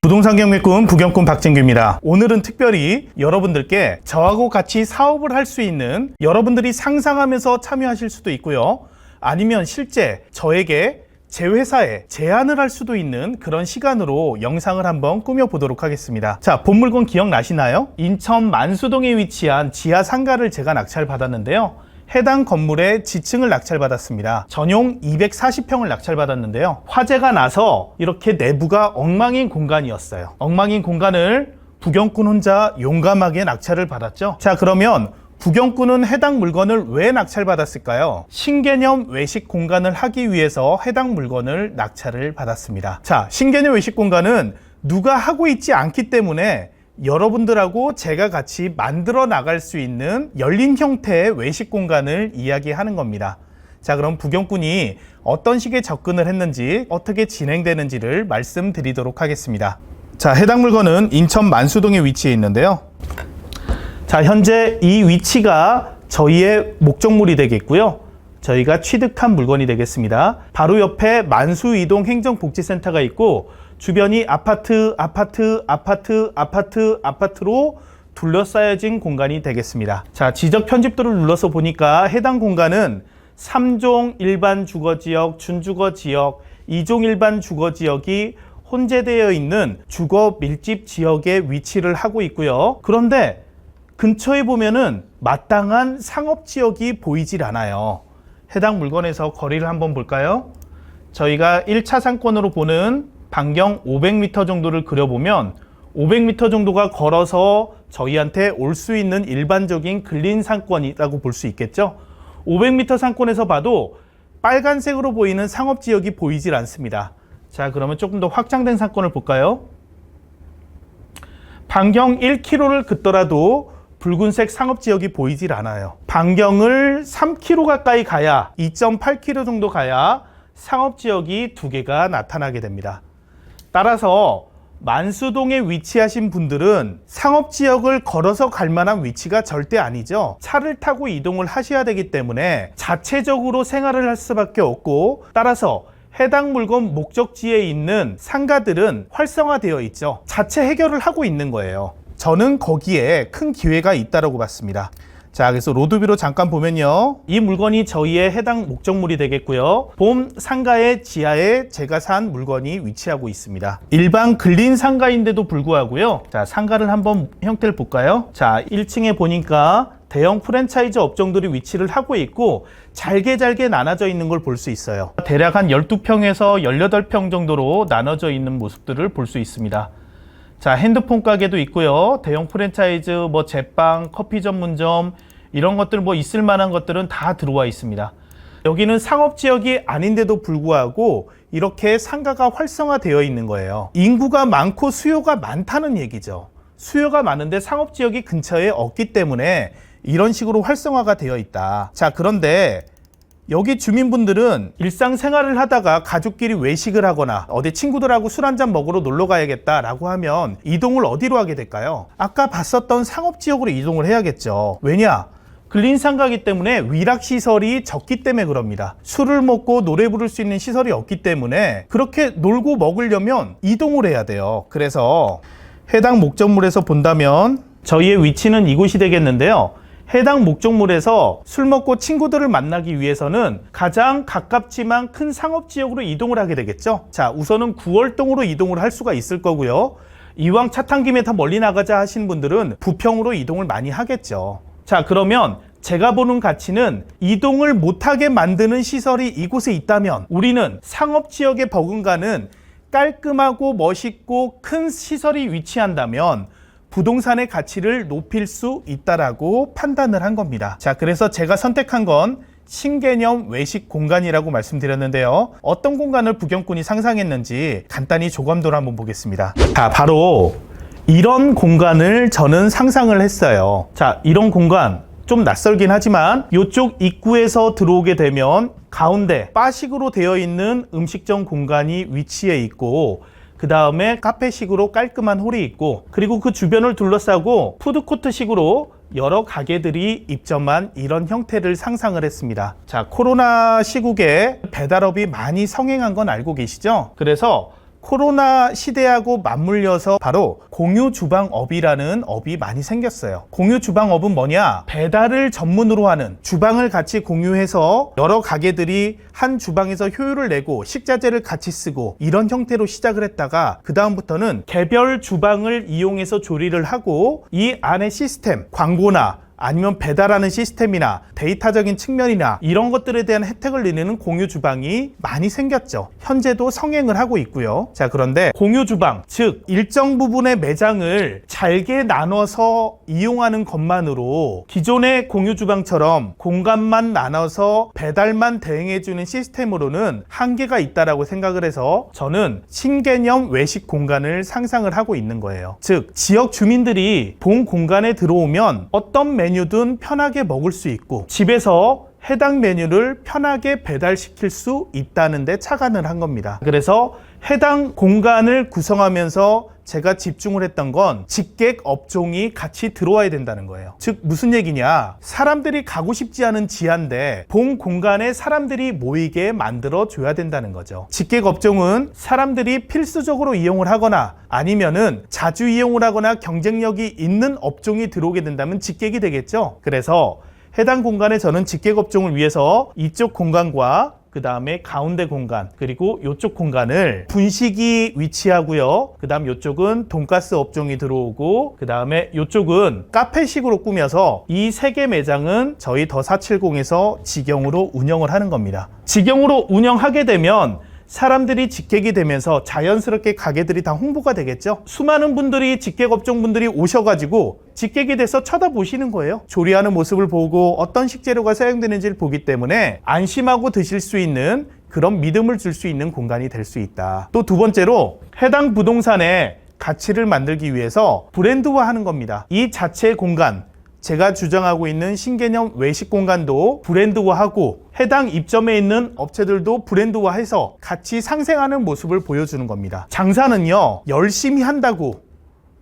부동산 경매꾼 부경꾼 박진규입니다. 오늘은 특별히 여러분들께 저하고 같이 사업을 할 수 있는, 여러분들이 상상하면서 참여하실 수도 있고요, 아니면 실제 저에게 제 회사에 제안을 할 수도 있는 그런 시간으로 영상을 한번 꾸며보도록 하겠습니다. 자, 본 물건 기억나시나요? 인천 만수동에 위치한 지하 상가를 제가 낙찰받았는데요. 해당 건물의 지층을 낙찰받았습니다. 전용 240평을 낙찰받았는데요. 화재가 나서 이렇게 내부가 엉망인 공간이었어요. 엉망인 공간을 부경꾼 혼자 용감하게 낙찰을 받았죠. 자, 그러면 부경꾼은 해당 물건을 왜 낙찰받았을까요? 신개념 외식 공간을 하기 위해서 해당 물건을 낙찰을 받았습니다. 자, 신개념 외식 공간은 누가 하고 있지 않기 때문에 여러분들하고 제가 같이 만들어 나갈 수 있는 열린 형태의 외식 공간을 이야기하는 겁니다. 자, 그럼 부경꾼이 어떤 식의 접근을 했는지, 어떻게 진행되는지를 말씀드리도록 하겠습니다. 자, 해당 물건은 인천 만수동에 위치해 있는데요. 자, 현재 이 위치가 저희의 목적물이 되겠고요. 저희가 취득한 물건이 되겠습니다. 바로 옆에 만수이동 행정복지센터가 있고, 주변이 아파트로 둘러싸여진 공간이 되겠습니다. 자, 지적 편집도를 눌러서 보니까 해당 공간은 3종 일반 주거지역, 준주거지역, 2종 일반 주거지역이 혼재되어 있는 주거 밀집 지역에 위치를 하고 있고요. 그런데 근처에 보면은 마땅한 상업지역이 보이질 않아요. 해당 물건에서 거리를 한번 볼까요? 저희가 1차 상권으로 보는 반경 500m 정도를 그려보면 500m 정도가 걸어서 저희한테 올 수 있는 일반적인 근린 상권이라고 볼 수 있겠죠. 500m 상권에서 봐도 빨간색으로 보이는 상업지역이 보이질 않습니다. 자, 그러면 조금 더 확장된 상권을 볼까요? 반경 1km를 긋더라도 붉은색 상업지역이 보이질 않아요. 반경을 3km 가까이 가야, 2.8km 정도 가야 상업지역이 2개가 나타나게 됩니다. 따라서 만수동에 위치하신 분들은 상업지역을 걸어서 갈 만한 위치가 절대 아니죠. 차를 타고 이동을 하셔야 되기 때문에 자체적으로 생활을 할 수밖에 없고, 따라서 해당 물건 목적지에 있는 상가들은 활성화되어 있죠. 자체 해결을 하고 있는 거예요. 저는 거기에 큰 기회가 있다고 봤습니다. 자, 그래서 로드뷰로 잠깐 보면요, 이 물건이 저희의 해당 목적물이 되겠고요. 본 상가의 지하에 제가 산 물건이 위치하고 있습니다. 일반 근린 상가인데도 불구하고요. 자, 상가를 한번 형태를 볼까요? 자, 1층에 보니까 대형 프랜차이즈 업종들이 위치를 하고 있고 잘게 나눠져 있는 걸 볼 수 있어요. 대략 한 12평에서 18평 정도로 나눠져 있는 모습들을 볼 수 있습니다. 자, 핸드폰 가게도 있고요. 대형 프랜차이즈, 제빵, 커피 전문점, 이런 것들 있을 만한 것들은 다 들어와 있습니다. 여기는 상업지역이 아닌데도 불구하고 이렇게 상가가 활성화되어 있는 거예요. 인구가 많고 수요가 많다는 얘기죠. 수요가 많은데 상업지역이 근처에 없기 때문에 이런 식으로 활성화가 되어 있다. 자, 그런데 여기 주민분들은 일상생활을 하다가 가족끼리 외식을 하거나 어디 친구들하고 술 한잔 먹으러 놀러 가야겠다라고 하면 이동을 어디로 하게 될까요? 아까 봤었던 상업지역으로 이동을 해야겠죠. 왜냐? 근린상가이기 때문에 위락시설이 적기 때문에 그럽니다. 술을 먹고 노래 부를 수 있는 시설이 없기 때문에 그렇게 놀고 먹으려면 이동을 해야 돼요. 그래서 해당 목적물에서 본다면 저희의 위치는 이곳이 되겠는데요. 해당 목적물에서 술 먹고 친구들을 만나기 위해서는 가장 가깝지만 큰 상업지역으로 이동을 하게 되겠죠. 자, 우선은 구월동으로 이동을 할 수가 있을 거고요. 이왕 차 탄 김에 다 멀리 나가자 하신 분들은 부평으로 이동을 많이 하겠죠. 자, 그러면 제가 보는 가치는 이동을 못하게 만드는 시설이 이곳에 있다면 우리는 상업지역에 버금가는 깔끔하고 멋있고 큰 시설이 위치한다면 부동산의 가치를 높일 수 있다라고 판단을 한 겁니다. 자, 그래서 제가 선택한 건 신개념 외식 공간이라고 말씀드렸는데요. 어떤 공간을 부경꾼이 상상했는지 간단히 조감도를 한번 보겠습니다. 자, 바로 이런 공간을 저는 상상을 했어요. 자, 이런 공간 좀 낯설긴 하지만 이쪽 입구에서 들어오게 되면 가운데 바식으로 되어 있는 음식점 공간이 위치해 있고, 그 다음에 카페식으로 깔끔한 홀이 있고, 그리고 그 주변을 둘러싸고 푸드코트식으로 여러 가게들이 입점한 이런 형태를 상상을 했습니다. 자, 코로나 시국에 배달업이 많이 성행한 건 알고 계시죠? 그래서 코로나 시대하고 맞물려서 바로 공유주방업이라는 업이 많이 생겼어요. 공유주방업은 뭐냐? 배달을 전문으로 하는, 주방을 같이 공유해서 여러 가게들이 한 주방에서 효율을 내고 식자재를 같이 쓰고 이런 형태로 시작을 했다가 그 다음부터는 개별 주방을 이용해서 조리를 하고 이 안에 시스템, 광고나 아니면 배달하는 시스템이나 데이터적인 측면이나 이런 것들에 대한 혜택을 누리는 공유 주방이 많이 생겼죠. 현재도 성행을 하고 있고요. 자, 그런데 공유 주방, 즉 일정 부분의 매장을 잘게 나눠서 이용하는 것만으로 기존의 공유 주방처럼 공간만 나눠서 배달만 대행해주는 시스템으로는 한계가 있다라고 생각을 해서 저는 신개념 외식 공간을 상상을 하고 있는 거예요. 즉 지역 주민들이 본 공간에 들어오면 어떤 메뉴든 편하게 먹을 수 있고 집에서 해당 메뉴를 편하게 배달시킬 수 있다는 데 착안을 한 겁니다. 그래서 해당 공간을 구성하면서 제가 집중을 했던 건 직객 업종이 같이 들어와야 된다는 거예요. 즉 무슨 얘기냐, 사람들이 가고 싶지 않은 지하인데 본 공간에 사람들이 모이게 만들어 줘야 된다는 거죠. 직객 업종은 사람들이 필수적으로 이용을 하거나 아니면은 자주 이용을 하거나 경쟁력이 있는 업종이 들어오게 된다면 직객이 되겠죠. 그래서 해당 공간에 저는 직객 업종을 위해서 이쪽 공간과 그 다음에 가운데 공간 그리고 이쪽 공간을 분식이 위치하고요. 그 다음 이쪽은 돈가스 업종이 들어오고 그 다음에 이쪽은 카페식으로 꾸며서 이 세 개 매장은 저희 더 470에서 직영으로 운영을 하는 겁니다. 직영으로 운영하게 되면 사람들이 직객이 되면서 자연스럽게 가게들이 다 홍보가 되겠죠. 수많은 분들이 직객 업종 분들이 오셔가지고 직객이 돼서 쳐다보시는 거예요. 조리하는 모습을 보고 어떤 식재료가 사용되는지를 보기 때문에 안심하고 드실 수 있는 그런 믿음을 줄 수 있는 공간이 될 수 있다. 또 두 번째로 해당 부동산의 가치를 만들기 위해서 브랜드화하는 겁니다. 이 자체 공간, 제가 주장하고 있는 신개념 외식 공간도 브랜드화하고 해당 입점에 있는 업체들도 브랜드화해서 같이 상생하는 모습을 보여주는 겁니다. 장사는요, 열심히 한다고,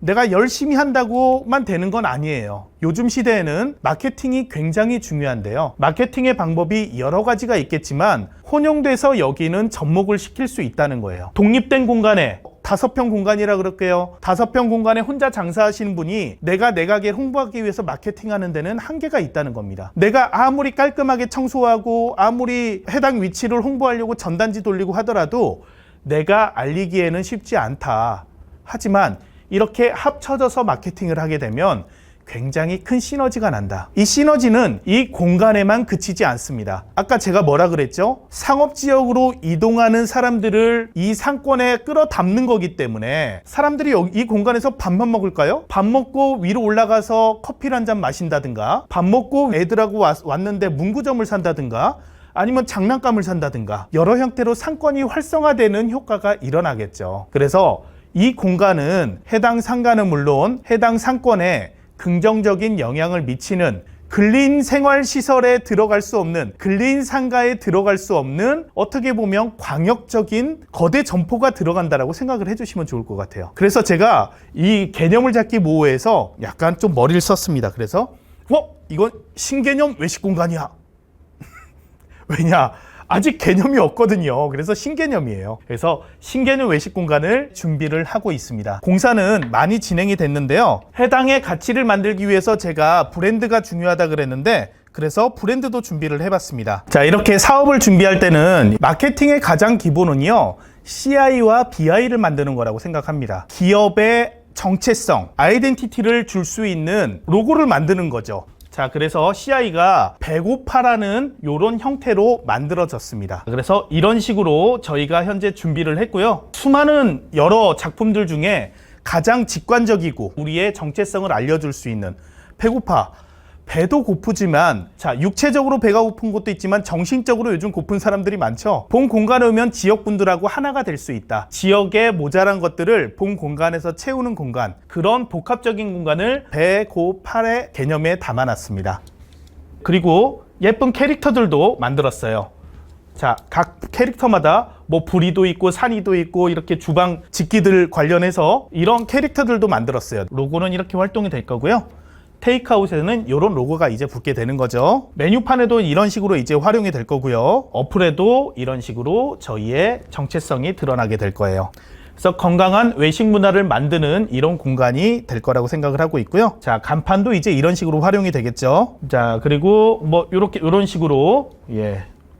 내가 열심히 한다고만 되는 건 아니에요. 요즘 시대에는 마케팅이 굉장히 중요한데요. 마케팅의 방법이 여러 가지가 있겠지만 혼용돼서 여기는 접목을 시킬 수 있다는 거예요. 독립된 공간에 5평 공간이라 그럴게요. 5평 공간에 혼자 장사하시는 분이 내가 내 가게를 홍보하기 위해서 마케팅하는 데는 한계가 있다는 겁니다. 내가 아무리 깔끔하게 청소하고 아무리 해당 위치를 홍보하려고 전단지 돌리고 하더라도 내가 알리기에는 쉽지 않다. 하지만 이렇게 합쳐져서 마케팅을 하게 되면 굉장히 큰 시너지가 난다. 이 시너지는 이 공간에만 그치지 않습니다. 아까 제가 뭐라 그랬죠? 상업지역으로 이동하는 사람들을 이 상권에 끌어담는 거기 때문에 사람들이 이 공간에서 밥만 먹을까요? 밥 먹고 위로 올라가서 커피를 한 잔 마신다든가 밥 먹고 애들하고 왔는데 문구점을 산다든가 아니면 장난감을 산다든가 여러 형태로 상권이 활성화되는 효과가 일어나겠죠. 그래서 이 공간은 해당 상가는 물론 해당 상권에 긍정적인 영향을 미치는 근린 생활시설에 들어갈 수 없는 근린 상가에 들어갈 수 없는 어떻게 보면 광역적인 거대 점포가 들어간다라고 생각을 해주시면 좋을 것 같아요. 그래서 제가 이 개념을 잡기 모호해서 약간 좀 머리를 썼습니다. 그래서 이건 신개념 외식 공간이야. 왜냐? 아직 개념이 없거든요. 그래서 신개념이에요. 그래서 신개념 외식 공간을 준비를 하고 있습니다. 공사는 많이 진행이 됐는데요. 해당의 가치를 만들기 위해서 제가 브랜드가 중요하다 그랬는데 그래서 브랜드도 준비를 해봤습니다. 자, 이렇게 사업을 준비할 때는 마케팅의 가장 기본은요, CI와 BI를 만드는 거라고 생각합니다. 기업의 정체성, 아이덴티티를 줄 수 있는 로고를 만드는 거죠. 자, 그래서 CI가 배고파라는 이런 형태로 만들어졌습니다. 그래서 이런 식으로 저희가 현재 준비를 했고요. 수많은 여러 작품들 중에 가장 직관적이고 우리의 정체성을 알려줄 수 있는 배고파. 배도 고프지만 자, 육체적으로 배가 고픈 것도 있지만 정신적으로 요즘 고픈 사람들이 많죠. 본 공간에 오면 지역분들하고 하나가 될 수 있다. 지역에 모자란 것들을 본 공간에서 채우는 공간, 그런 복합적인 공간을 배고파의 개념에 담아놨습니다. 그리고 예쁜 캐릭터들도 만들었어요. 자, 각 캐릭터마다 뭐 부리도 있고 산이도 있고 이렇게 주방 직기들 관련해서 이런 캐릭터들도 만들었어요. 로고는 이렇게 활동이 될 거고요. 테이크아웃에는 이런 로고가 이제 붙게 되는 거죠. 메뉴판에도 이런 식으로 이제 활용이 될 거고요. 어플에도 이런 식으로 저희의 정체성이 드러나게 될 거예요. 그래서 건강한 외식 문화를 만드는 이런 공간이 될 거라고 생각을 하고 있고요. 자, 간판도 이제 이런 식으로 활용이 되겠죠. 자, 그리고 뭐 이런 식으로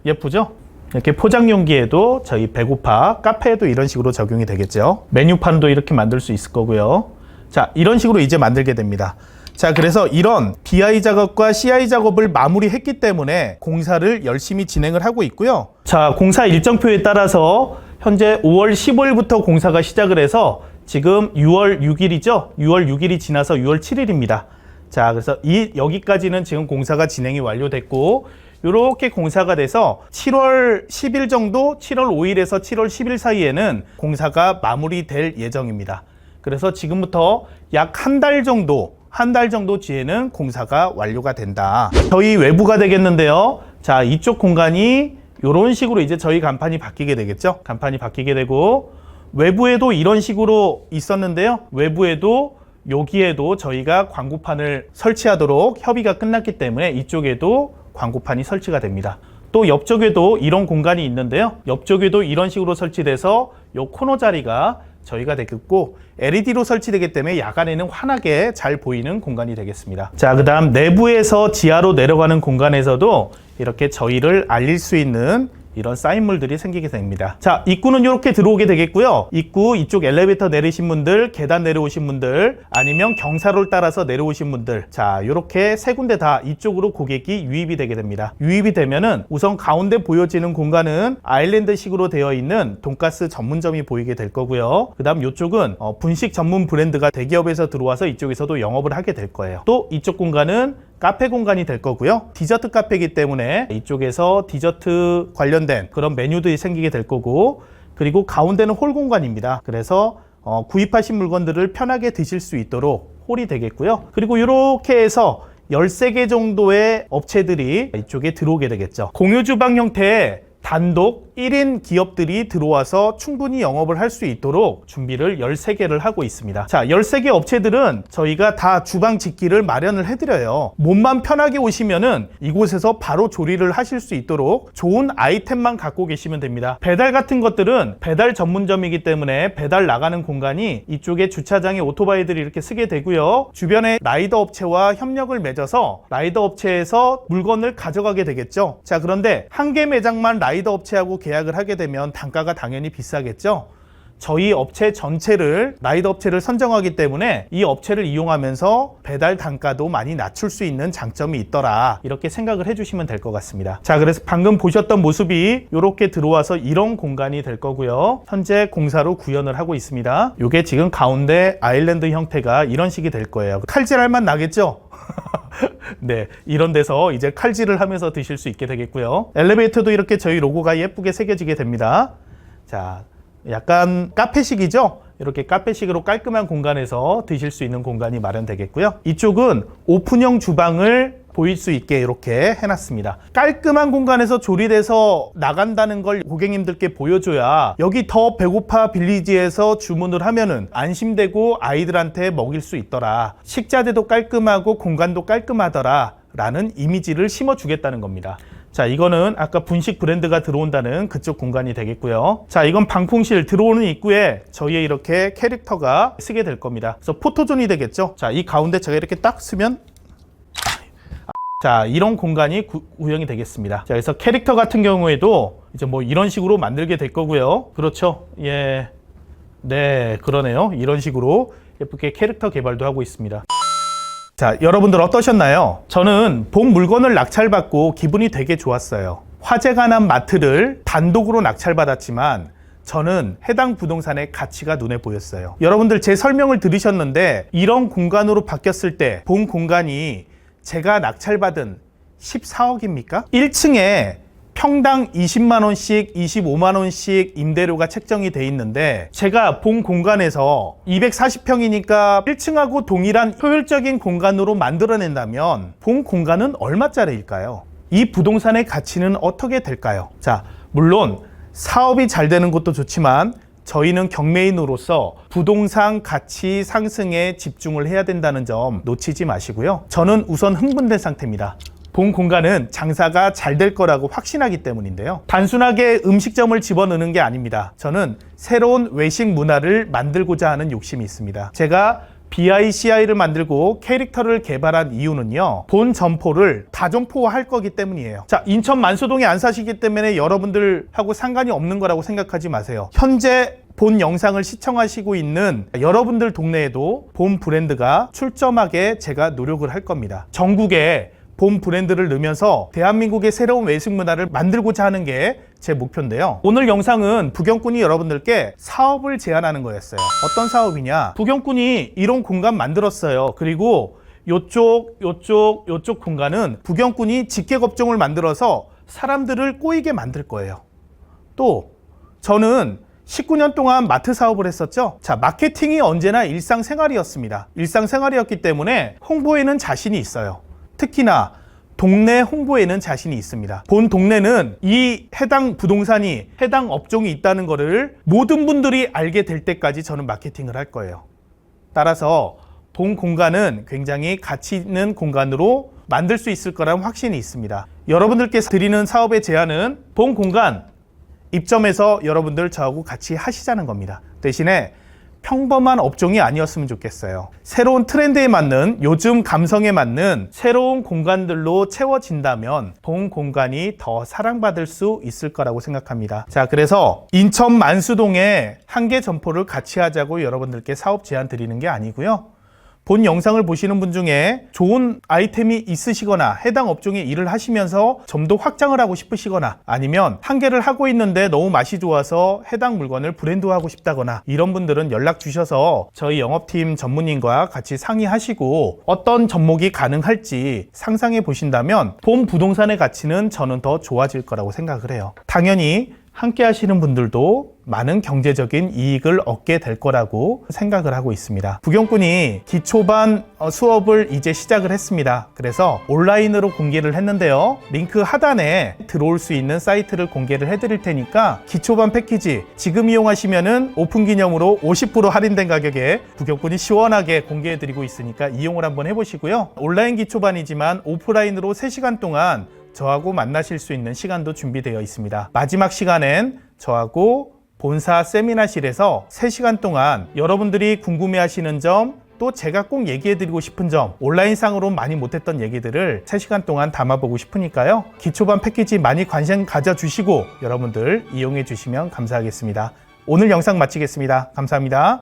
예쁘죠? 이렇게 포장 용기에도 저희 배고파 카페에도 이런 식으로 적용이 되겠죠. 메뉴판도 이렇게 만들 수 있을 거고요. 자, 이런 식으로 이제 만들게 됩니다. 자, 그래서 이런 BI 작업과 CI 작업을 마무리했기 때문에 공사를 열심히 진행을 하고 있고요. 자, 공사 일정표에 따라서 현재 5월 15일부터 공사가 시작을 해서 지금 6월 6일이죠. 6월 6일이 지나서 6월 7일입니다. 자, 그래서 여기까지는 지금 공사가 진행이 완료됐고, 이렇게 공사가 돼서 7월 10일 정도, 7월 5일에서 7월 10일 사이에는 공사가 마무리될 예정입니다. 그래서 지금부터 약 한 달 정도 뒤에는 공사가 완료가 된다. 저희 외부가 되겠는데요. 자, 이쪽 공간이 이런 식으로 이제 저희 간판이 바뀌게 되겠죠. 간판이 바뀌게 되고, 외부에도 이런 식으로 있었는데요. 외부에도 여기에도 저희가 광고판을 설치하도록 협의가 끝났기 때문에 이쪽에도 광고판이 설치가 됩니다. 또 옆쪽에도 이런 공간이 있는데요. 옆쪽에도 이런 식으로 설치돼서 이 코너 자리가 저희가 되겠고, LED로 설치되기 때문에 야간에는 환하게 잘 보이는 공간이 되겠습니다. 자, 그 다음 내부에서 지하로 내려가는 공간에서도 이렇게 저희를 알릴 수 있는 이런 사인물들이 생기게 됩니다. 자, 입구는 이렇게 들어오게 되겠고요. 입구 이쪽 엘리베이터 내리신 분들, 계단 내려오신 분들, 아니면 경사로를 따라서 내려오신 분들, 자, 이렇게 세 군데 다 이쪽으로 고객이 유입이 되게 됩니다. 유입이 되면은 우선 가운데 보여지는 공간은 아일랜드식으로 되어 있는 돈가스 전문점이 보이게 될 거고요. 그 다음 이쪽은 분식 전문 브랜드가 대기업에서 들어와서 이쪽에서도 영업을 하게 될 거예요. 또 이쪽 공간은 카페 공간이 될 거고요. 디저트 카페이기 때문에 이쪽에서 디저트 관련된 그런 메뉴들이 생기게 될 거고, 그리고 가운데는 홀 공간입니다. 그래서 구입하신 물건들을 편하게 드실 수 있도록 홀이 되겠고요. 그리고 이렇게 해서 13개 정도의 업체들이 이쪽에 들어오게 되겠죠. 공유 주방 형태의 단독 1인 기업들이 들어와서 충분히 영업을 할 수 있도록 준비를 13개를 하고 있습니다. 자, 13개 업체들은 저희가 다 주방 직기를 마련을 해드려요. 몸만 편하게 오시면은 이곳에서 바로 조리를 하실 수 있도록 좋은 아이템만 갖고 계시면 됩니다. 배달 같은 것들은 배달 전문점이기 때문에 배달 나가는 공간이 이쪽에 주차장에 오토바이들이 이렇게 쓰게 되고요. 주변에 라이더 업체와 협력을 맺어서 라이더 업체에서 물건을 가져가게 되겠죠. 자, 그런데 한 개 매장만 라이더 업체하고 계약을 하게 되면 단가가 당연히 비싸겠죠. 저희 업체 전체를 라이더 업체를 선정하기 때문에 이 업체를 이용하면서 배달 단가도 많이 낮출 수 있는 장점이 있더라, 이렇게 생각을 해주시면 될 것 같습니다. 자, 그래서 방금 보셨던 모습이 이렇게 들어와서 이런 공간이 될 거고요. 현재 공사로 구현을 하고 있습니다. 이게 지금 가운데 아일랜드 형태가 이런 식이 될 거예요. 칼질할 맛 나겠죠? 네, 이런 데서 이제 칼질을 하면서 드실 수 있게 되겠고요. 엘리베이터도 이렇게 저희 로고가 예쁘게 새겨지게 됩니다. 자, 약간 카페식이죠? 이렇게 카페식으로 깔끔한 공간에서 드실 수 있는 공간이 마련되겠고요. 이쪽은 오픈형 주방을 보일 수 있게 이렇게 해놨습니다. 깔끔한 공간에서 조리돼서 나간다는 걸 고객님들께 보여줘야 여기 더 배고파 빌리지에서 주문을 하면은 안심되고 아이들한테 먹일 수 있더라, 식자재도 깔끔하고 공간도 깔끔하더라 라는 이미지를 심어주겠다는 겁니다. 자, 이거는 아까 분식 브랜드가 들어온다는 그쪽 공간이 되겠고요. 자, 이건 방풍실 들어오는 입구에 저희의 이렇게 캐릭터가 쓰게 될 겁니다. 그래서 포토존이 되겠죠. 자, 이 가운데 제가 이렇게 딱 쓰면 자, 이런 공간이 구형이 되겠습니다. 자, 그래서 캐릭터 같은 경우에도 이제 뭐 이런 식으로 만들게 될 거고요. 그렇죠. 예. 네, 그러네요. 이런 식으로 예쁘게 캐릭터 개발도 하고 있습니다. 자, 여러분들 어떠셨나요? 저는 본 물건을 낙찰받고 기분이 되게 좋았어요. 화재가 난 마트를 단독으로 낙찰받았지만 저는 해당 부동산의 가치가 눈에 보였어요. 여러분들 제 설명을 들으셨는데 이런 공간으로 바뀌었을 때 본 공간이 제가 낙찰받은 14억입니까? 1층에 평당 20만원씩 25만원씩 임대료가 책정이 돼 있는데 제가 본 공간에서 240평이니까 1층하고 동일한 효율적인 공간으로 만들어낸다면 본 공간은 얼마짜리일까요? 이 부동산의 가치는 어떻게 될까요? 자, 물론 사업이 잘 되는 것도 좋지만 저희는 경매인으로서 부동산 가치 상승에 집중을 해야 된다는 점 놓치지 마시고요. 저는 우선 흥분된 상태입니다. 본 공간은 장사가 잘 될 거라고 확신하기 때문인데요. 단순하게 음식점을 집어넣는 게 아닙니다. 저는 새로운 외식 문화를 만들고자 하는 욕심이 있습니다. 제가 BICI를 만들고 캐릭터를 개발한 이유는요, 본 점포를 다점포화할 거기 때문이에요. 자, 인천 만수동에 안 사시기 때문에 여러분들하고 상관이 없는 거라고 생각하지 마세요. 현재 본 영상을 시청하시고 있는 여러분들 동네에도 본 브랜드가 출점하게 제가 노력을 할 겁니다. 전국에 본 브랜드를 넣으면서 대한민국의 새로운 외식 문화를 만들고자 하는 게 제 목표인데요. 오늘 영상은 부경꾼이 여러분들께 사업을 제안하는 거였어요. 어떤 사업이냐? 부경꾼이 이런 공간 만들었어요. 그리고 요쪽 공간은 부경꾼이 직계급종을 만들어서 사람들을 꼬이게 만들 거예요. 또 저는 19년 동안 마트 사업을 했었죠. 자, 마케팅이 언제나 일상생활이었습니다. 일상생활이었기 때문에 홍보에는 자신이 있어요. 특히나 동네 홍보에는 자신이 있습니다. 본 동네는 이 해당 부동산이 해당 업종이 있다는 것을 모든 분들이 알게 될 때까지 저는 마케팅을 할 거예요. 따라서 본 공간은 굉장히 가치 있는 공간으로 만들 수 있을 거라는 확신이 있습니다. 여러분들께서 드리는 사업의 제안은 본 공간 입점해서 여러분들 저하고 같이 하시자는 겁니다. 대신에 평범한 업종이 아니었으면 좋겠어요. 새로운 트렌드에 맞는, 요즘 감성에 맞는 새로운 공간들로 채워진다면 본 공간이 더 사랑받을 수 있을 거라고 생각합니다. 자, 그래서 인천 만수동에 한 개 점포를 같이 하자고 여러분들께 사업 제안 드리는 게 아니고요. 본 영상을 보시는 분 중에 좋은 아이템이 있으시거나 해당 업종에 일을 하시면서 좀 더 확장을 하고 싶으시거나 아니면 한 개를 하고 있는데 너무 맛이 좋아서 해당 물건을 브랜드화하고 싶다거나 이런 분들은 연락 주셔서 저희 영업팀 전문인과 같이 상의하시고 어떤 접목이 가능할지 상상해 보신다면 본 부동산의 가치는 저는 더 좋아질 거라고 생각을 해요. 당연히 함께 하시는 분들도 많은 경제적인 이익을 얻게 될 거라고 생각을 하고 있습니다. 부경꾼이 기초반 수업을 이제 시작을 했습니다. 그래서 온라인으로 공개를 했는데요. 링크 하단에 들어올 수 있는 사이트를 공개를 해드릴 테니까 기초반 패키지 지금 이용하시면은 오픈 기념으로 50% 할인된 가격에 부경꾼이 시원하게 공개해드리고 있으니까 이용을 한번 해보시고요. 온라인 기초반이지만 오프라인으로 3시간 동안 저하고 만나실 수 있는 시간도 준비되어 있습니다. 마지막 시간엔 저하고 본사 세미나실에서 3시간 동안 여러분들이 궁금해하시는 점, 또 제가 꼭 얘기해드리고 싶은 점, 온라인상으로 많이 못했던 얘기들을 3시간 동안 담아보고 싶으니까요. 기초반 패키지 많이 관심 가져주시고 여러분들 이용해 주시면 감사하겠습니다. 오늘 영상 마치겠습니다. 감사합니다.